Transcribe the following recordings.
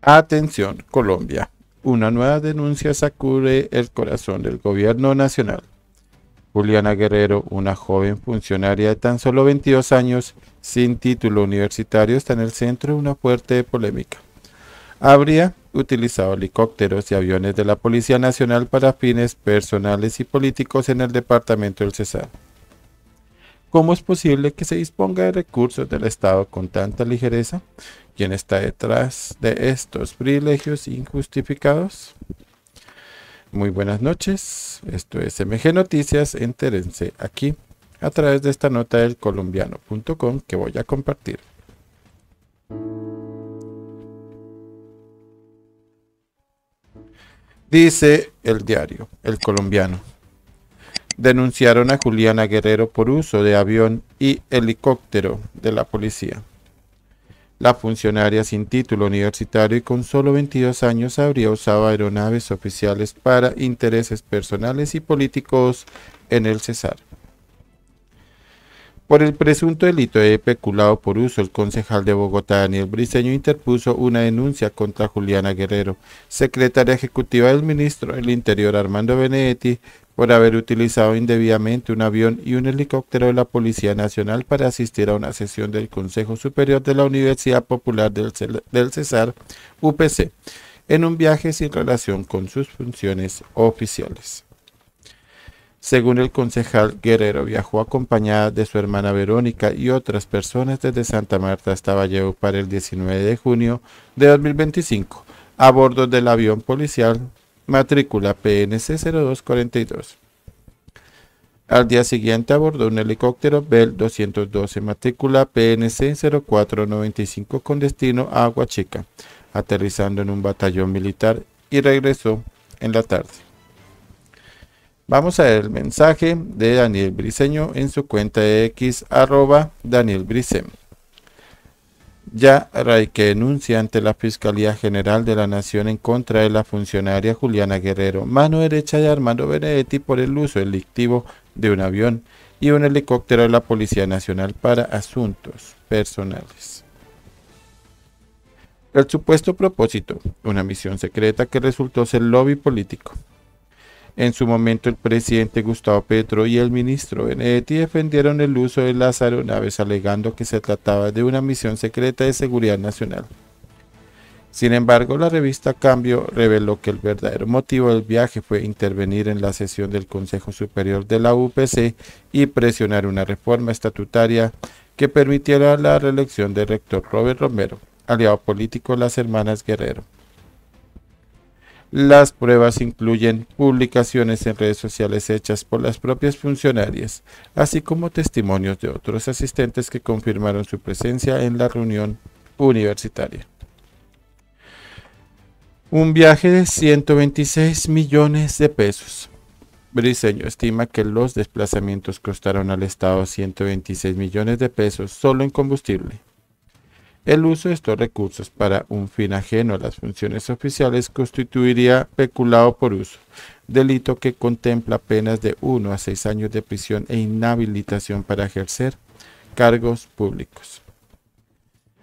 Atención, Colombia. Una nueva denuncia sacude el corazón del gobierno nacional. Juliana Guerrero, una joven funcionaria de tan solo 22 años, sin título universitario, está en el centro de una fuerte polémica. Habría utilizado helicópteros y aviones de la Policía Nacional para fines personales y políticos en el departamento del Cesar. ¿Cómo es posible que se disponga de recursos del Estado con tanta ligereza? ¿Quién está detrás de estos privilegios injustificados? Muy buenas noches, esto es MG Noticias, entérense aquí a través de esta nota del colombiano.com que voy a compartir. Dice el diario El Colombiano. Denunciaron a Juliana Guerrero por uso de avión y helicóptero de la policía. La funcionaria sin título universitario y con solo 22 años habría usado aeronaves oficiales para intereses personales y políticos en el Cesar. Por el presunto delito de peculado por uso, el concejal de Bogotá, Daniel Briceño, interpuso una denuncia contra Juliana Guerrero, secretaria ejecutiva del ministro del Interior Armando Benedetti, por haber utilizado indebidamente un avión y un helicóptero de la Policía Nacional para asistir a una sesión del Consejo Superior de la Universidad Popular del Cesar, UPC, en un viaje sin relación con sus funciones oficiales. Según el concejal, Guerrero viajó acompañada de su hermana Verónica y otras personas desde Santa Marta hasta Valledupar el 19 de junio de 2025 a bordo del avión policial matrícula PNC 0242. Al día siguiente abordó un helicóptero Bell 212 matrícula PNC 0495 con destino a Agua Chica, aterrizando en un batallón militar y regresó en la tarde. Vamos a ver el mensaje de Daniel Briceño en su cuenta de X, @DanielBricem. Ya Raique denuncia ante la Fiscalía General de la Nación en contra de la funcionaria Juliana Guerrero, mano derecha de Armando Benedetti, por el uso delictivo de un avión y un helicóptero de la Policía Nacional para asuntos personales. El supuesto propósito, una misión secreta que resultó ser lobby político. En su momento, el presidente Gustavo Petro y el ministro Benedetti defendieron el uso de las aeronaves, alegando que se trataba de una misión secreta de seguridad nacional. Sin embargo, la revista Cambio reveló que el verdadero motivo del viaje fue intervenir en la sesión del Consejo Superior de la UPC y presionar una reforma estatutaria que permitiera la reelección del rector Robert Romero, aliado político de las hermanas Guerrero. Las pruebas incluyen publicaciones en redes sociales hechas por las propias funcionarias, así como testimonios de otros asistentes que confirmaron su presencia en la reunión universitaria. Un viaje de 126 millones de pesos. Briceño estima que los desplazamientos costaron al Estado 126 millones de pesos solo en combustible. El uso de estos recursos para un fin ajeno a las funciones oficiales constituiría peculado por uso, delito que contempla penas de 1 a 6 años de prisión e inhabilitación para ejercer cargos públicos.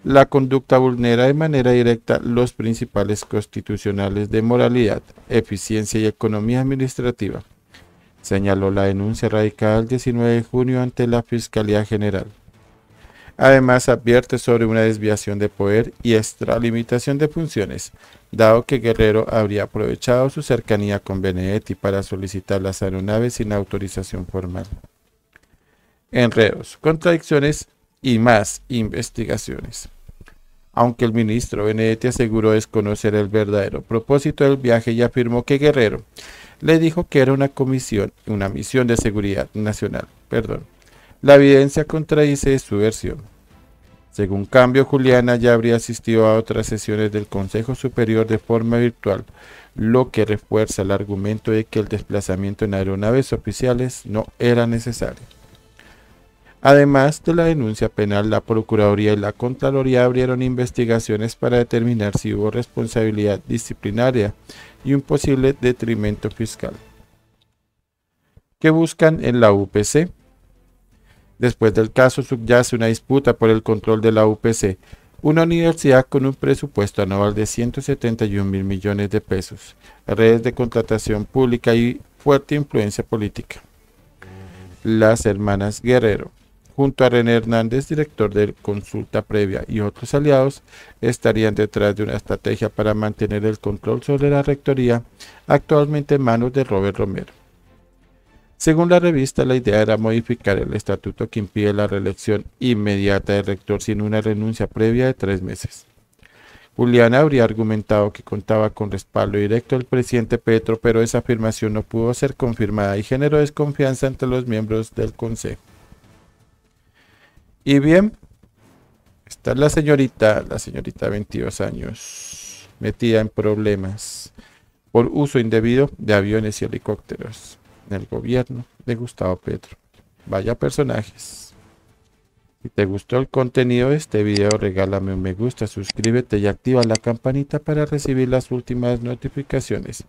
La conducta vulnera de manera directa los principales constitucionales de moralidad, eficiencia y economía administrativa, señaló la denuncia radicada el 19 de junio ante la Fiscalía General. Además, advierte sobre una desviación de poder y extralimitación de funciones, dado que Guerrero habría aprovechado su cercanía con Benedetti para solicitar las aeronaves sin autorización formal. Enredos, contradicciones y más investigaciones. Aunque el ministro Benedetti aseguró desconocer el verdadero propósito del viaje y afirmó que Guerrero le dijo que era una misión de seguridad nacional. La evidencia contradice su versión. Según Cambio, Juliana ya habría asistido a otras sesiones del Consejo Superior de forma virtual, lo que refuerza el argumento de que el desplazamiento en aeronaves oficiales no era necesario. Además de la denuncia penal, la Procuraduría y la Contraloría abrieron investigaciones para determinar si hubo responsabilidad disciplinaria y un posible detrimento fiscal. ¿Qué buscan en la UPC? Después del caso subyace una disputa por el control de la UPC. Una universidad con un presupuesto anual de 171.000 millones de pesos, redes de contratación pública y fuerte influencia política. Las hermanas Guerrero, junto a René Hernández, director de Consulta Previa, y otros aliados, estarían detrás de una estrategia para mantener el control sobre la rectoría, actualmente en manos de Robert Romero. Según la revista, la idea era modificar el estatuto que impide la reelección inmediata del rector sin una renuncia previa de 3 meses. Juliana habría argumentado que contaba con respaldo directo del presidente Petro, pero esa afirmación no pudo ser confirmada y generó desconfianza entre los miembros del Consejo. Y bien, esta es la señorita de 22 años, metida en problemas por uso indebido de aviones y helicópteros en el gobierno de Gustavo Petro. Vaya personajes. Si te gustó el contenido de este video, regálame un me gusta, suscríbete y activa la campanita para recibir las últimas notificaciones.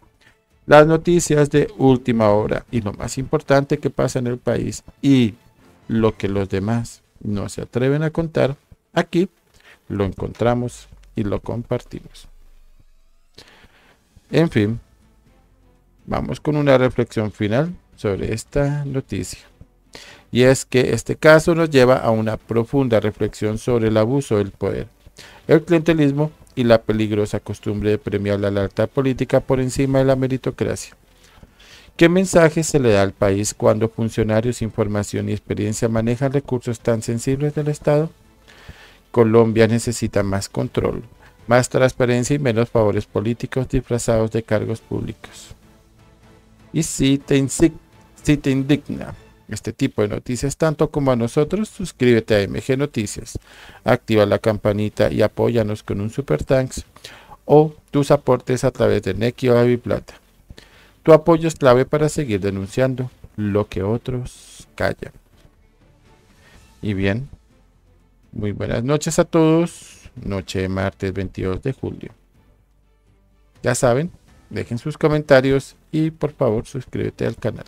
Las noticias de última hora y lo más importante que pasa en el país y lo que los demás no se atreven a contar, aquí lo encontramos y lo compartimos. En fin, vamos con una reflexión final sobre esta noticia. Y es que este caso nos lleva a una profunda reflexión sobre el abuso del poder, el clientelismo y la peligrosa costumbre de premiar la lealtad política por encima de la meritocracia. ¿Qué mensaje se le da al país cuando funcionarios sin formación y experiencia manejan recursos tan sensibles del Estado? Colombia necesita más control, más transparencia y menos favores políticos disfrazados de cargos públicos. Y si te indigna este tipo de noticias tanto como a nosotros, suscríbete a MG Noticias, activa la campanita y apóyanos con un super thanks o tus aportes a través de Nequi o Daviplata. Tu apoyo es clave para seguir denunciando lo que otros callan. Y bien, muy buenas noches a todos. Noche de martes 22 de julio. Ya saben, dejen sus comentarios y por favor suscríbete al canal.